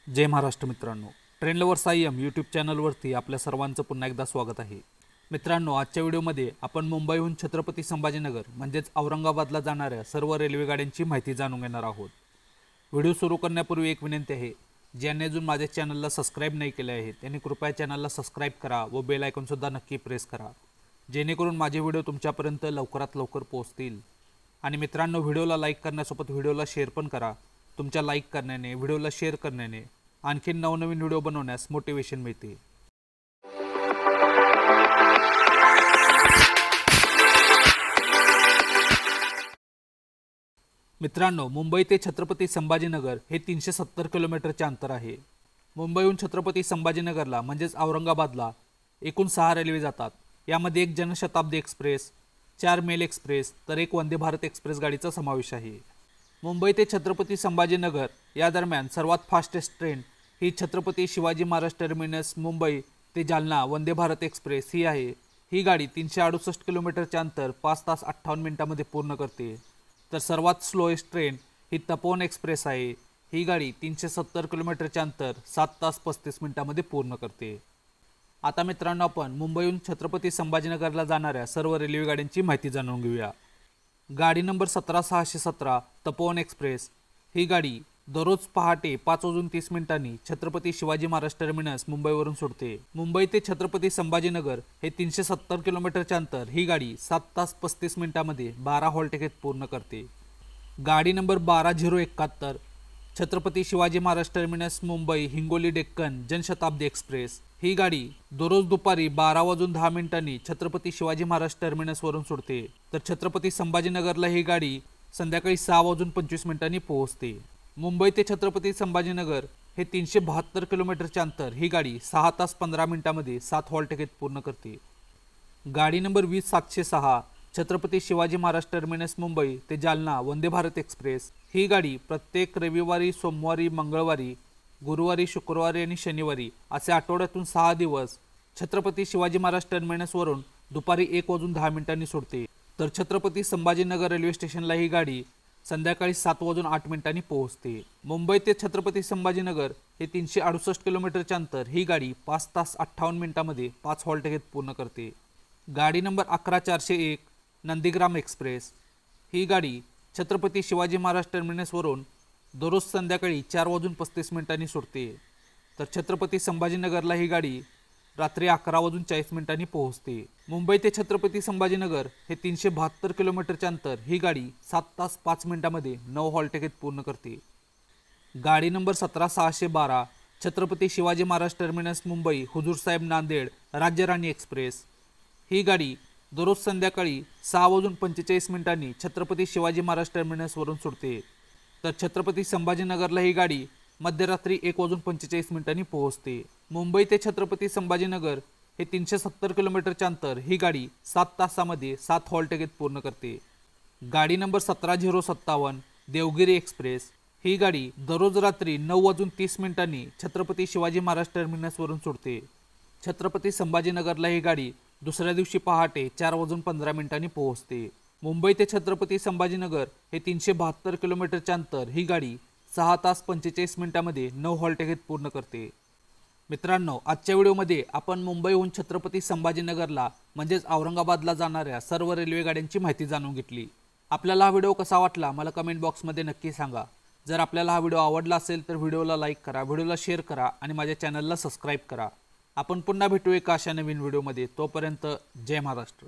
जय महाराष्ट्र मित्रांनो, train lovers IM YouTube चॅनलवरती आपल्या सर्वांचं पुन्हा एकदा स्वागत आहे। मित्रांनो, आजच्या व्हिडिओमध्ये आपण मुंबईहून छत्रपती संभाजीनगर म्हणजेच औरंगाबादला जाणाऱ्या सर्व रेल्वे गाड्यांची माहिती जाणून घेणार आहोत। व्हिडिओ सुरू करण्यापूर्वी एक विनंती आहे, ज्यांनी अजून माझ्या चॅनलला सबस्क्राइब नाही केले आहे त्यांनी कृपया चॅनलला सबस्क्राइब करा व बेल आयकॉन सुद्धा नक्की प्रेस करा, जेणेकरून माझे व्हिडिओ तुमच्यापर्यंत लवकरात लवकर पोहोचतील। आणि मित्रांनो, व्हिडिओला लाईक करण्यासोबत व्हिडिओला शेअर पण करा। तुमच्या लाईक करण्याने, व्हिडिओला शेअर करण्याने आणखी नवनवीन व्हिडिओ बनवण्यास मोटिवेशन मिळते। मित्रांनो, मुंबई ते छत्रपती संभाजीनगर हे 370 किलोमीटरचे अंतर आहे। मुंबईहून छत्रपती संभाजीनगरला म्हणजेच औरंगाबादला एकूण 6 रेल्वे जातात। यामध्ये एक जनशताब्दी एक्सप्रेस, 4 मेल एक्सप्रेस तर एक वंदे भारत एक्सप्रेस गाडीचा समावेश आहे। मुंबई ते छत्रपती संभाजीनगर या दरम्यान सर्वात फास्टेस्ट ट्रेन ही छत्रपती शिवाजी महाराज टर्मिनस मुंबई ते जालना वंदे भारत एक्सप्रेस ही आहे। ही गाडी 368 किलोमीटरचे अंतर 5 तास 58 मिनिटांमध्ये पूर्ण करते। तर सर्वात स्लोएस्ट ट्रेन ही तपोवन एक्सप्रेस आहे। ही गाडी 370 किलोमीटरचे अंतर 7 तास 35 मिनिटांमध्ये पूर्ण करते। आता मित्रांनो, आपण मुंबईहून छत्रपती संभाजीनगरला जाणाऱ्या सर्व रेल्वे गाड्यांची माहिती जाणून घेऊया। गाडी नंबर 17617 तपोवन एक्सप्रेस ही गाडी दररोज पहाटे 5:30 छत्रपती शिवाजी महाराज टर्मिनस मुंबईवरून सुटते। मुंबई ते छत्रपती संभाजीनगर हे 370 किलोमीटरचे अंतर ही गाडी 7 तास 35 मिनिटांमध्ये 12 हॉल्ट घेत पूर्ण करते। गाडी number 12071 Chhatrapati Shivaji Maharaj terminus Mumbai Hingoli Deccan Janshatabdi express ही गाडी दररोज दुपारी 12:10 छत्रपती शिवाजी महाराज टर्मिनसवरून सुटते। तर छत्रपती संभाजीनगरला ही गाडी संध्याकाळी 6:25 पोहोचते। मुंबई ते छत्रपती संभाजीनगर हे 372 किलोमीटरचे अंतर ही गाडी 6 तास 15 मिनिटांमध्ये 7 हॉल्ट घेत पूर्ण करते। गाडी नंबर 20706 छत्रपती शिवाजी महाराज टर्मिनस मुंबई ते जालना वंदे भारत एक्सप्रेस ही गाडी प्रत्येक रविवारी, सोमवारी, मंगळवारी, गुरुवारी, शुक्रवारी आणि शनिवारी असे आठवड्यातून 6 दिवस छत्रपती शिवाजी महाराज टर्मिनसवरून दुपारी 1:10 सुटते। तर छत्रपती संभाजीनगर रेल्वे स्टेशनला ही गाडी संध्याकाळी 7:08 पोहोचते। मुंबई ते छत्रपती संभाजीनगर हे 368 किलोमीटरचे अंतर ही गाडी 5 तास 58 मिनिटांमध्ये 5 हॉल्ट घेत पूर्ण करते। गाडी नंबर 11401 नंदीग्राम एक्सप्रेस ही गाडी छत्रपती शिवाजी महाराज टर्मिनसवरून दररोज संध्याकाळी 4:35 सुटते। तर छत्रपती संभाजीनगरला ही गाडी रात्री 11:40 पोहोचते। मुंबई ते छत्रपती संभाजीनगर हे 372 किलोमीटरचे अंतर ही गाडी 7 तास 5 मिनिटांमध्ये 9 हॉल्ट घेत पूर्ण करते। गाडी number 17612 Chhatrapati Shivaji Maharaj terminus Mumbai Hazur Sahib Nanded Rajyarani express ही गाडी दररोज संध्याकाळी 6:45 छत्रपती शिवाजी महाराज टर्मिनसवरून सुटते। तर छत्रपती संभाजीनगरला ही गाडी मध्यरात्री 1:45 पोहोचते। मुंबई ते छत्रपती संभाजीनगर हे 370 किलोमीटरचे अंतर ही गाडी 7 तासामध्ये 7 हॉल्ट घेत पूर्ण करते। गाडी नंबर 17057 देवगिरी एक्सप्रेस ही गाडी दररोज रात्री 9:30 छत्रपती शिवाजी महाराज टर्मिनसवरून सुटते। छत्रपती संभाजीनगरला ही गाडी दुसऱ्या दिवशी पहाटे 4:15 पोहोचते। मुंबई ते छत्रपती संभाजीनगर हे 372 किलोमीटरचे अंतर ही गाडी 6 तास 45 मिनिटांमध्ये 9 हॉल्ट घेत पूर्ण करते। मित्रांनो, आजच्या व्हिडिओमध्ये आपण मुंबईहून छत्रपती संभाजीनगरला म्हणजेच औरंगाबादला जाणाऱ्या सर्व रेल्वे गाड्यांची माहिती जाणून घेतली। आपल्याला हा व्हिडिओ कसा वाटला मला कमेंट बॉक्समध्ये नक्की सांगा। जर आपल्याला हा व्हिडिओ आवडला असेल तर व्हिडिओला लाईक करा, व्हिडिओला शेअर करा आणि माझ्या चॅनलला सबस्क्राइब करा। आपण पुन्हा भेटू एका अशा नवीन व्हिडिओमध्ये। तोपर्यंत जय महाराष्ट्र।